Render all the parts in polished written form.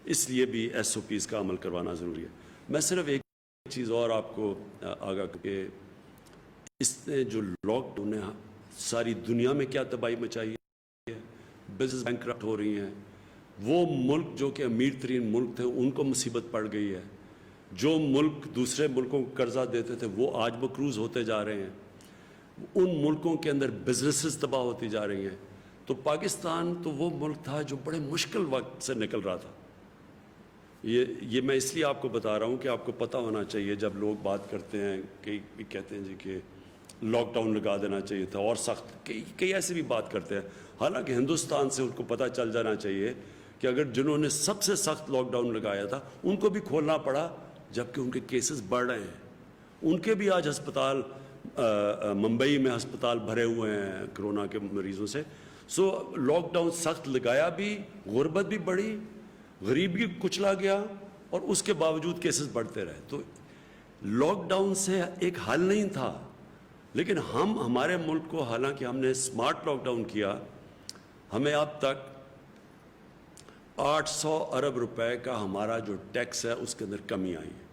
اس لیے بھی S O Ps کا عمل کروانا ضروری ہے۔ میں صرف ایک چیز اور آپ کو آگاہ کہ اس نے جو لاک ڈاؤن نے ساری دنیا میں کیا تباہی مچائی ہے، بزنس بینکرپٹ ہو رہی ہیں، وہ ملک جو کہ امیر ترین ملک تھے ان کو مصیبت پڑ گئی ہے، جو ملک دوسرے ملکوں کو قرضہ دیتے تھے وہ آج مقروض ہوتے جا رہے ہیں، ان ملکوں کے اندر بزنسز تباہ ہوتی جا رہی ہیں۔ تو پاکستان تو وہ ملک تھا جو بڑے مشکل وقت سے نکل رہا تھا۔ یہ میں اس لیے آپ کو بتا رہا ہوں کہ آپ کو پتہ ہونا چاہیے، جب لوگ بات کرتے ہیں کئی کہتے ہیں جی کہ لاک ڈاؤن لگا دینا چاہیے تھا اور سخت، کئی ایسے بھی بات کرتے ہیں، حالانکہ ہندوستان سے ان کو پتہ چل جانا چاہیے کہ اگر جنہوں نے سب سے سخت لاک ڈاؤن لگایا تھا ان کو بھی کھولنا پڑا جبکہ ان کے کیسز بڑھ رہے ہیں، ان کے بھی آج ہسپتال ممبئی میں ہسپتال بھرے ہوئے ہیں کرونا کے مریضوں سے۔ سو لاک ڈاؤن سخت لگایا بھی، غربت بھی بڑھی، غریب بھی کچلا گیا، اور اس کے باوجود کیسز بڑھتے رہے۔ تو لاک ڈاؤن سے ایک حل نہیں تھا، لیکن ہمارے ملک کو، حالانکہ ہم نے سمارٹ لاک ڈاؤن کیا، ہمیں اب تک 800 ارب روپے کا ہمارا جو ٹیکس ہے اس کے اندر کمی آئی ہے،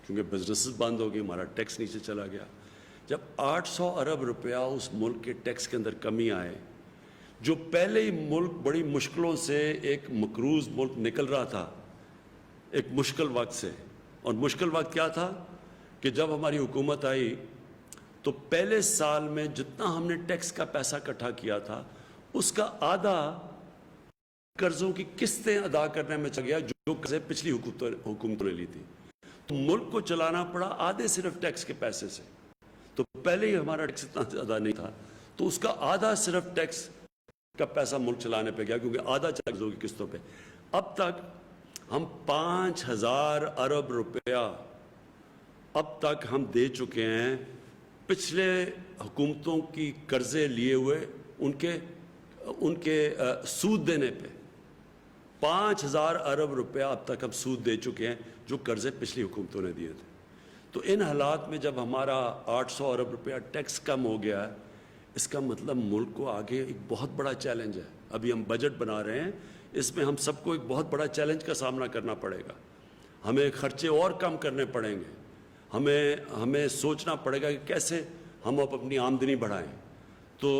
کیونکہ بزنسز بند ہو گئی، ہمارا ٹیکس نیچے چلا گیا۔ جب 800 ارب روپیہ اس ملک کے ٹیکس کے اندر کمی آئے، جو پہلے ہی ملک بڑی مشکلوں سے ایک مقروض ملک نکل رہا تھا ایک مشکل وقت سے، اور مشکل وقت کیا تھا کہ جب ہماری حکومت آئی تو پہلے سال میں جتنا ہم نے ٹیکس کا پیسہ اکٹھا کیا تھا اس کا آدھا قرضوں کی قسطیں ادا کرنے میں چل گیا، جو قرضیں پچھلی حکومتوں نے لی تھی۔ تو ملک کو چلانا پڑا آدھے صرف ٹیکس کے پیسے سے، تو پہلے ہی ہمارا ٹیکس اتنا زیادہ نہیں تھا، تو اس کا آدھا صرف ٹیکس کا پیسہ ملک چلانے پہ گیا، کیونکہ آدھا قرضوں کی قسطوں پہ۔ اب تک ہم 5000 ارب روپیہ اب تک ہم دے چکے ہیں پچھلے حکومتوں کی قرضے لیے ہوئے ان کے سود دینے پہ 5000 ارب روپیہ اب تک ہم سود دے چکے ہیں جو قرضے پچھلی حکومتوں نے دیے تھے۔ تو ان حالات میں جب ہمارا 800 ارب روپیہ ٹیکس کم ہو گیا ہے، اس کا مطلب ملک کو آگے ایک بہت بڑا چیلنج ہے۔ ابھی ہم بجٹ بنا رہے ہیں، اس میں ہم سب کو ایک بہت بڑا چیلنج کا سامنا کرنا پڑے گا، ہمیں خرچے اور کم کرنے پڑیں گے، ہمیں سوچنا پڑے گا کہ کیسے ہم اپنی آمدنی بڑھائیں۔ تو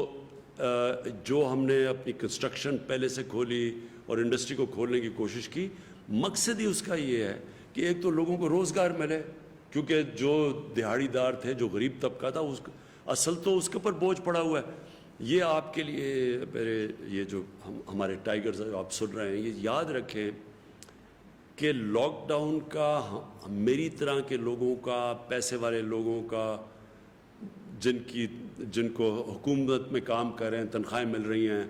جو ہم نے اپنی کنسٹرکشن پہلے سے کھولی اور انڈسٹری کو کھولنے کی کوشش کی، مقصد ہی اس کا یہ ہے کہ ایک تو لوگوں کو روزگار ملے، کیونکہ جو دہاڑی دار تھے، جو غریب طبقہ تھا، اصل تو اس کے اوپر بوجھ پڑا ہوا ہے۔ یہ آپ کے لیے میرے یہ جو ہمارے ٹائیگرز آپ سن رہے ہیں، یہ یاد رکھیں کہ لاک ڈاؤن کا میری طرح کے لوگوں کا، پیسے والے لوگوں کا، جن کو حکومت میں کام کر رہے ہیں، تنخواہیں مل رہی ہیں،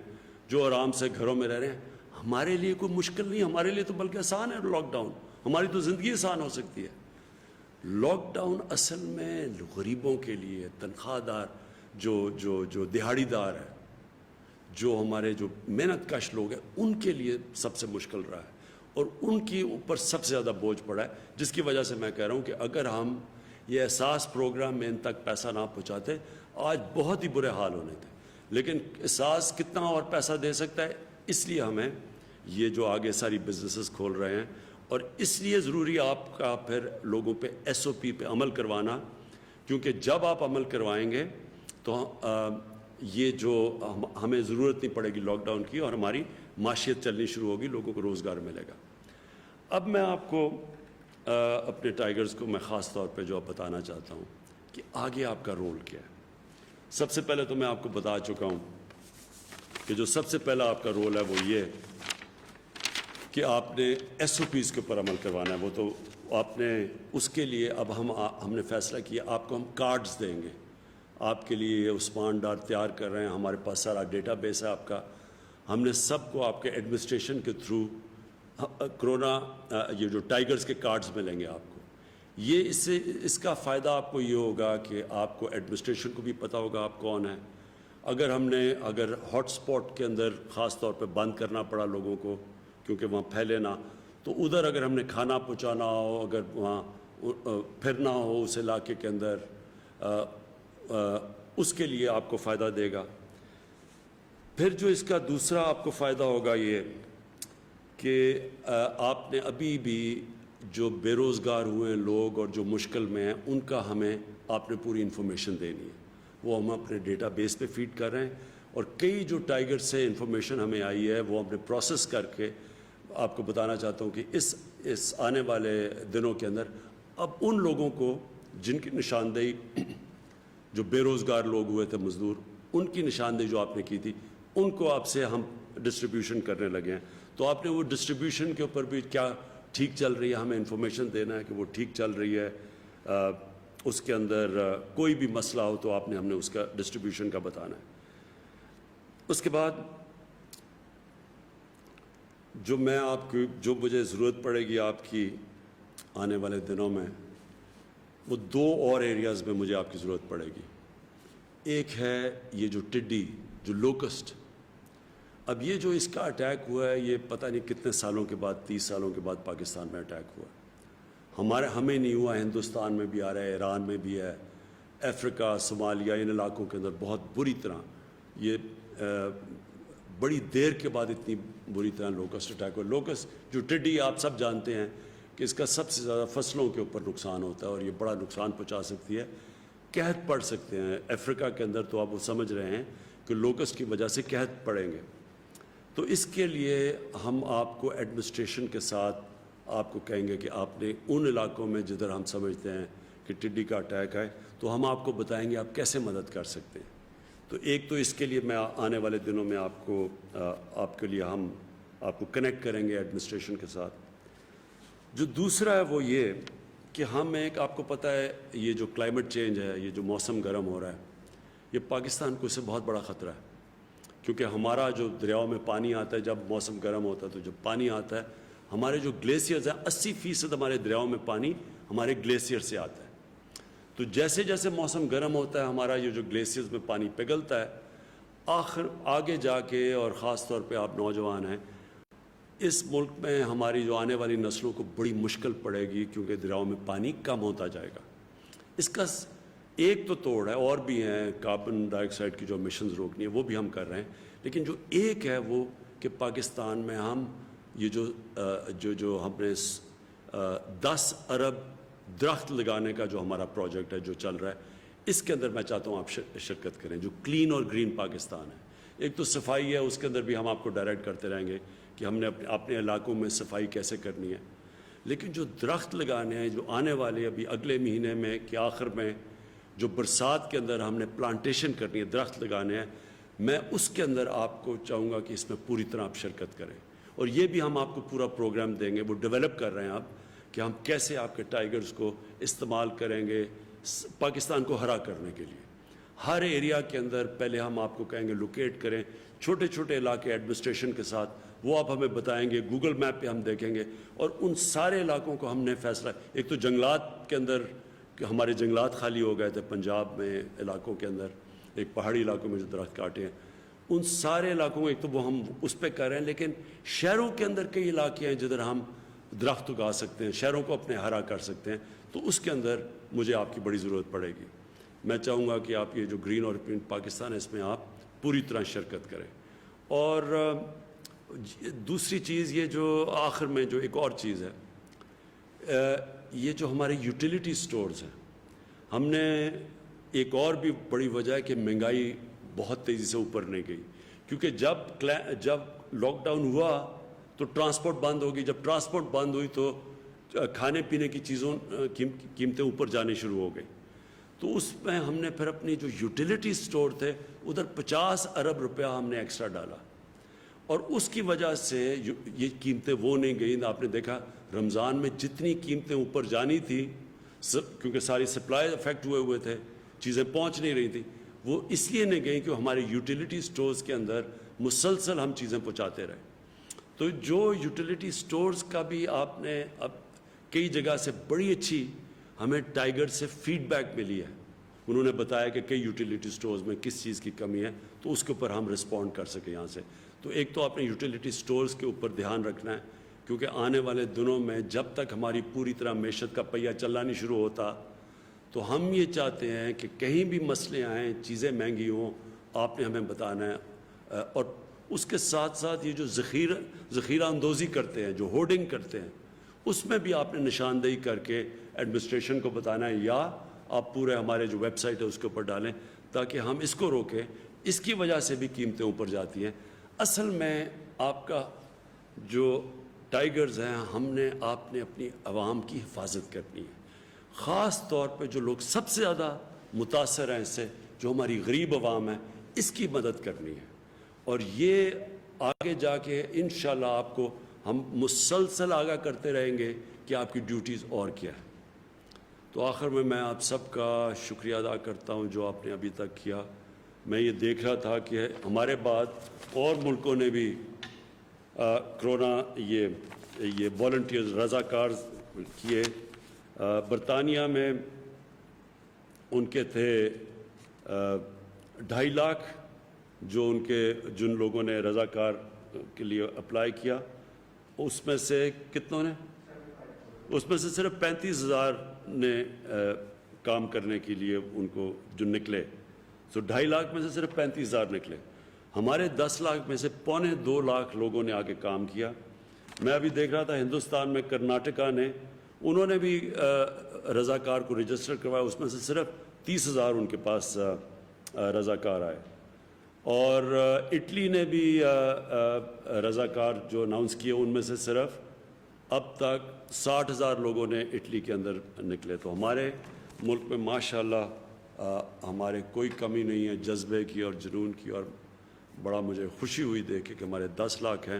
جو آرام سے گھروں میں رہ رہے ہیں، ہمارے لیے کوئی مشکل نہیں، ہمارے لیے تو بلکہ آسان ہے لاک ڈاؤن، ہماری تو زندگی آسان ہو سکتی ہے۔ لاک ڈاؤن اصل میں غریبوں کے لیے، تنخواہ دار جو دہاڑی دار ہے، جو ہمارے جو محنت کش لوگ ہیں، ان کے لیے سب سے مشکل رہا ہے، اور ان کے اوپر سب سے زیادہ بوجھ پڑا ہے، جس کی وجہ سے میں کہہ رہا ہوں کہ اگر ہم یہ احساس پروگرام میں ان تک پیسہ نہ پہنچاتے، آج بہت ہی برے حال ہونے تھے۔ لیکن احساس کتنا اور پیسہ دے سکتا ہے، اس لیے ہمیں یہ جو آگے ساری بزنسز کھول رہے ہیں، اور اس لیے ضروری آپ کا پھر لوگوں پہ ایس او پی پہ عمل کروانا، کیونکہ جب آپ عمل کروائیں گے تو یہ جو ہمیں ضرورت نہیں پڑے گی لاک ڈاؤن کی، اور ہماری معیشت چلنی شروع ہوگی، لوگوں کو روزگار ملے گا۔ اب میں آپ کو اپنے ٹائیگرز کو میں خاص طور پہ جو بتانا چاہتا ہوں کہ آگے آپ کا رول کیا ہے۔ سب سے پہلے تو میں آپ کو بتا چکا ہوں کہ جو سب سے پہلا آپ کا رول ہے وہ یہ کہ آپ نے ایس او پیز کے اوپر عمل کروانا ہے۔ وہ تو آپ نے اس کے لیے اب ہم نے فیصلہ کیا، آپ کو ہم کارڈز دیں گے، آپ کے لیے عثمان ڈار تیار کر رہے ہیں، ہمارے پاس سارا ڈیٹا بیس ہے آپ کا، ہم نے سب کو آپ کے ایڈمنسٹریشن کے تھرو کرونا یہ جو ٹائیگرز کے کارڈز ملیں گے آپ کو۔ یہ اس کا فائدہ آپ کو یہ ہوگا کہ آپ کو ایڈمنسٹریشن کو بھی پتہ ہوگا آپ کون ہیں۔ اگر ہاٹ سپاٹ کے اندر خاص طور پہ بند کرنا پڑا لوگوں کو کیونکہ وہاں پھیلے نہ، تو ادھر اگر ہم نے کھانا پہنچانا ہو، اگر وہاں پھرنا ہو اس علاقے کے اندر، اس کے لیے آپ کو فائدہ دے گا۔ پھر جو اس کا دوسرا آپ کو فائدہ ہوگا یہ کہ آپ نے ابھی بھی جو بے روزگار ہوئے ہیں لوگ اور جو مشکل میں ہیں ان کا ہمیں آپ نے پوری انفارمیشن دینی ہے. وہ ہم اپنے ڈیٹا بیس پہ فیڈ کر رہے ہیں, اور کئی جو ٹائیگر سے انفارمیشن ہمیں آئی ہے وہ ہم نے پروسیس کر کے آپ کو بتانا چاہتا ہوں کہ اس آنے والے دنوں کے اندر اب ان لوگوں کو جن کی نشاندہی جو بے روزگار لوگ ہوئے تھے مزدور, ان کی نشاندہی جو آپ نے کی تھی ان کو آپ سے ہم ڈسٹریبیوشن کرنے لگے ہیں. تو آپ نے وہ ڈسٹریبیوشن کے اوپر بھی کیا ٹھیک چل رہی ہے ہمیں انفارمیشن دینا ہے کہ وہ ٹھیک چل رہی ہے, اس کے اندر کوئی بھی مسئلہ ہو تو آپ نے ہم نے اس کا ڈسٹریبیوشن کا بتانا ہے. اس کے بعد جو میں آپ کی جو مجھے ضرورت پڑے گی آپ کی آنے والے دنوں میں, وہ 2 اور ایریاز میں مجھے آپ کی ضرورت پڑے گی. ایک ہے یہ جو ٹڈی جو لوکسٹ, اب یہ جو اس کا اٹیک ہوا ہے یہ پتہ نہیں کتنے سالوں کے بعد 30 سالوں کے بعد پاکستان میں اٹیک ہوا ہے. ہمیں نہیں ہوا, ہندوستان میں بھی آ رہا ہے, ایران میں بھی ہے, افریقہ صومالیہ ان علاقوں کے اندر بہت بری طرح یہ بڑی دیر کے بعد اتنی بری طرح لوکسٹ اٹیک ہوا. لوکسٹ جو ٹڈی آپ سب جانتے ہیں کہ اس کا سب سے زیادہ فصلوں کے اوپر نقصان ہوتا ہے اور یہ بڑا نقصان پہنچا سکتی ہے, قحط پڑ سکتے ہیں. افریقہ کے اندر تو آپ وہ سمجھ رہے ہیں کہ لوکسٹ کی وجہ سے قحط پڑیں گے. تو اس کے لیے ہم آپ کو ایڈمنسٹریشن کے ساتھ آپ کو کہیں گے کہ آپ نے ان علاقوں میں جدھر ہم سمجھتے ہیں کہ ٹڈی کا اٹیک ہے تو ہم آپ کو بتائیں گے آپ کیسے مدد کر سکتے ہیں. تو ایک تو اس کے لیے میں آنے والے دنوں میں آپ کے لیے ہم آپ کو کنیکٹ کریں گے ایڈمنسٹریشن کے ساتھ. جو دوسرا ہے وہ یہ کہ ہم آپ کو پتہ ہے یہ جو کلائمیٹ چینج ہے, یہ جو موسم گرم ہو رہا ہے, یہ پاکستان کو اس سے بہت بڑا خطرہ ہے. کیونکہ ہمارا جو دریاؤں میں پانی آتا ہے جب موسم گرم ہوتا ہے تو جب پانی آتا ہے ہمارے جو گلیشیئرز ہیں 80% ہمارے دریاؤں میں پانی ہمارے گلیشیئر سے آتا ہے. تو جیسے جیسے موسم گرم ہوتا ہے ہمارا یہ جو گلیشیئرز میں پانی پگھلتا ہے, آگے جا کے, اور خاص طور پہ آپ نوجوان ہیں, اس ملک میں ہماری جو آنے والی نسلوں کو بڑی مشکل پڑے گی کیونکہ دریاؤں میں پانی کم ہوتا جائے گا. اس کا ایک تو توڑ ہے, اور بھی ہیں کاربن ڈائی آکسائڈ کی جو امیشنز روکنی ہے وہ بھی ہم کر رہے ہیں, لیکن جو ایک ہے وہ کہ پاکستان میں ہم یہ جو ہم نے 10 ارب درخت لگانے کا جو ہمارا پروجیکٹ ہے جو چل رہا ہے, اس کے اندر میں چاہتا ہوں آپ شرکت کریں. جو کلین اور گرین پاکستان ہے, ایک تو صفائی ہے, اس کے اندر بھی ہم آپ کو ڈائریکٹ کرتے رہیں گے کہ ہم نے اپنے علاقوں میں صفائی کیسے کرنی ہے. لیکن جو درخت لگانے ہیں جو آنے والے ابھی اگلے مہینے میں کہ آخر میں جو برسات کے اندر ہم نے پلانٹیشن کرنی ہے, درخت لگانے ہیں, میں اس کے اندر آپ کو چاہوں گا کہ اس میں پوری طرح آپ شرکت کریں. اور یہ بھی ہم آپ کو پورا پروگرام دیں گے, وہ ڈیولپ کر رہے ہیں آپ کہ ہم کیسے آپ کے ٹائیگرز کو استعمال کریں گے پاکستان کو ہرا کرنے کے لیے. ہر ایریا کے اندر پہلے ہم آپ کو کہیں گے لوکیٹ کریں, چھوٹے چھوٹے علاقے ایڈمنسٹریشن کے ساتھ وہ آپ ہمیں بتائیں گے, گوگل میپ پہ ہم دیکھیں گے, اور ان سارے علاقوں کو ہم نے فیصلہ, ایک تو جنگلات کے اندر کہ ہمارے جنگلات خالی ہو گئے تھے پنجاب میں علاقوں کے اندر, ایک پہاڑی علاقوں میں جو درخت کاٹے ہیں, ان سارے علاقوں میں ایک تو وہ ہم اس پہ کر رہے ہیں. لیکن شہروں کے اندر کئی علاقے ہیں جدھر ہم درخت اگا سکتے ہیں, شہروں کو اپنے ہرا کر سکتے ہیں, تو اس کے اندر مجھے آپ کی بڑی ضرورت پڑے گی. میں چاہوں گا کہ آپ یہ جو گرین اور پینٹ پاکستان ہے اس میں آپ پوری طرح شرکت کریں. اور دوسری چیز یہ جو آخر میں جو ایک اور چیز ہے, یہ جو ہمارے یوٹیلیٹی سٹورز ہیں, ہم نے ایک اور بھی بڑی وجہ ہے کہ مہنگائی بہت تیزی سے اوپر نہیں گئی, کیونکہ جب لاک ڈاؤن ہوا تو ٹرانسپورٹ بند ہوگی, جب ٹرانسپورٹ بند ہوئی تو کھانے پینے کی چیزوں قیمتیں اوپر جانے شروع ہو گئی. تو اس میں ہم نے پھر اپنی جو یوٹیلیٹی سٹور تھے ادھر 50 ارب روپیہ ہم نے ایکسٹرا ڈالا, اور اس کی وجہ سے یہ قیمتیں وہ نہیں گئیں. آپ نے دیکھا رمضان میں جتنی قیمتیں اوپر جانی تھی کیونکہ ساری سپلائی افیکٹ ہوئے تھے, چیزیں پہنچ نہیں رہی تھیں, وہ اس لیے نہیں گئیں کہ ہمارے یوٹیلیٹی سٹورز کے اندر مسلسل ہم چیزیں پہنچاتے رہے. تو جو یوٹیلیٹی سٹورز کا بھی آپ نے اب کئی جگہ سے بڑی اچھی ہمیں ٹائیگر سے فیڈ بیک ملی ہے, انہوں نے بتایا کہ کئی یوٹیلیٹی سٹورز میں کس چیز کی کمی ہے, تو اس کے اوپر ہم رسپونڈ کر سکیں یہاں سے. تو ایک تو آپ نے یوٹیلیٹی سٹورز کے اوپر دھیان رکھنا ہے, کیونکہ آنے والے دنوں میں جب تک ہماری پوری طرح معیشت کا پہیہ چلنا نہیں شروع ہوتا تو ہم یہ چاہتے ہیں کہ کہیں بھی مسئلے آئیں, چیزیں مہنگی ہوں, آپ نے ہمیں بتانا ہے. اور اس کے ساتھ ساتھ یہ جو ذخیرہ اندوزی کرتے ہیں، جو ہورڈنگ کرتے ہیں، اس میں بھی آپ نے نشاندہی کر کے ایڈمنسٹریشن کو بتانا ہے، یا آپ پورے ہمارے جو ویب سائٹ ہے اس کے اوپر ڈالیں تاکہ ہم اس کو روکیں۔ اس کی وجہ سے بھی قیمتیں اوپر جاتی ہیں۔ اصل میں آپ کا جو ٹائیگرز ہیں، آپ نے اپنی عوام کی حفاظت کرنی ہے، خاص طور پہ جو لوگ سب سے زیادہ متاثر ہیں اس سے، جو ہماری غریب عوام ہے، اس کی مدد کرنی ہے۔ اور یہ آگے جا کے انشاءاللہ آپ کو ہم مسلسل آگاہ کرتے رہیں گے کہ آپ کی ڈیوٹیز اور کیا ہے۔ تو آخر میں آپ سب کا شکریہ ادا کرتا ہوں جو آپ نے ابھی تک کیا۔ میں یہ دیکھ رہا تھا کہ ہمارے بعد اور ملکوں نے بھی کرونا یہ والنٹیئرز رضاکار کیے۔ برطانیہ میں ان کے تھے 2.5 لاکھ جو جن لوگوں نے رضاکار کے لیے اپلائی کیا، اس میں سے کتنوں نے، اس میں سے صرف 35,000 نے کام کرنے کے لیے ان کو جو نکلے، 2.5 لاکھ میں سے صرف 35,000 نکلے۔ ہمارے 10 لاکھ میں سے 1.25 لاکھ لوگوں نے آگے کام کیا۔ میں ابھی دیکھ رہا تھا ہندوستان میں کرناٹکا نے، انہوں نے بھی رضاکار کو رجسٹر کروایا، اس میں سے صرف 30,000 ان کے پاس رضاکار آئے۔ اور اٹلی نے بھی رضاکار جو اناؤنس کیے، ان میں سے صرف اب تک 60,000 لوگوں نے اٹلی کے اندر نکلے۔ تو ہمارے ملک میں ماشاءاللہ ہمارے کوئی کمی نہیں ہے جذبے کی اور جنون کی، اور بڑا مجھے خوشی ہوئی دیکھ کے کہ ہمارے 10 لاکھ ہیں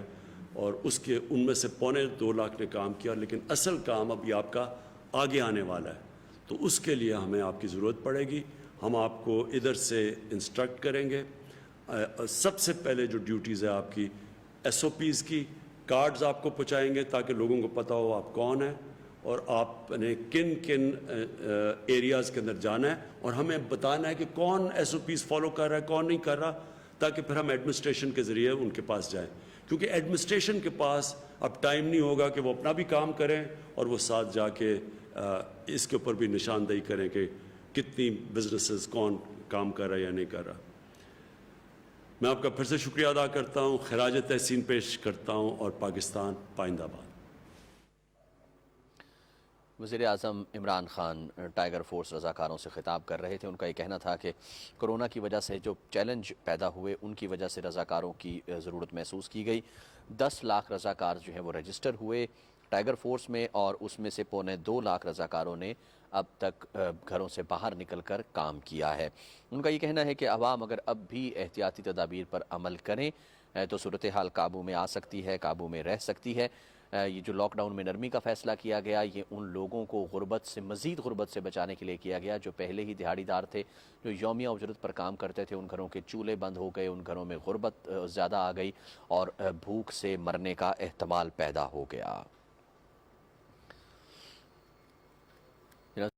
اور ان میں سے 1.25 لاکھ نے کام کیا، لیکن اصل کام ابھی آپ کا آگے آنے والا ہے۔ تو اس کے لیے ہمیں آپ کی ضرورت پڑے گی، ہم آپ کو ادھر سے انسٹرکٹ کریں گے۔ سب سے پہلے جو ڈیوٹیز ہے آپ کی SOPs کی کارڈز آپ کو پہنچائیں گے تاکہ لوگوں کو پتہ ہو آپ کون ہیں اور آپ نے کن ایریاز کے اندر جانا ہے، اور ہمیں بتانا ہے کہ کون SOPs فالو کر رہا ہے، کون نہیں کر رہا، تاکہ پھر ہم ایڈمنسٹریشن کے ذریعے ان کے پاس جائیں، کیونکہ ایڈمنسٹریشن کے پاس اب ٹائم نہیں ہوگا کہ وہ اپنا بھی کام کریں اور وہ ساتھ جا کے اس کے اوپر بھی نشاندہی کریں کہ کتنی بزنسز کون کام کر رہا ہے یا نہیں کر رہا۔ میں آپ کا پھر سے شکریہ ادا کرتا ہوں، خراج تحسین پیش کرتا ہوں، اور پاکستان پائندہ باد۔ وزیر اعظم عمران خان ٹائیگر فورس رضاکاروں سے خطاب کر رہے تھے۔ ان کا یہ کہنا تھا کہ کرونا کی وجہ سے جو چیلنج پیدا ہوئے، ان کی وجہ سے رضاکاروں کی ضرورت محسوس کی گئی۔ 10 لاکھ رضاکار جو ہیں وہ رجسٹر ہوئے ٹائیگر فورس میں، اور اس میں سے 2.25 لاکھ رضاکاروں نے اب تک گھروں سے باہر نکل کر کام کیا ہے۔ ان کا یہ کہنا ہے کہ عوام اگر اب بھی احتیاطی تدابیر پر عمل کریں تو صورتحال قابو میں آ سکتی ہے، قابو میں رہ سکتی ہے۔ یہ جو لاک ڈاؤن میں نرمی کا فیصلہ کیا گیا، یہ ان لوگوں کو مزید غربت سے بچانے کے لیے کیا گیا جو پہلے ہی دہاڑی دار تھے، جو یومیہ اجرت پر کام کرتے تھے۔ ان گھروں کے چولہے بند ہو گئے، ان گھروں میں غربت زیادہ آ گئی اور بھوک سے مرنے کا احتمال پیدا ہو گیا۔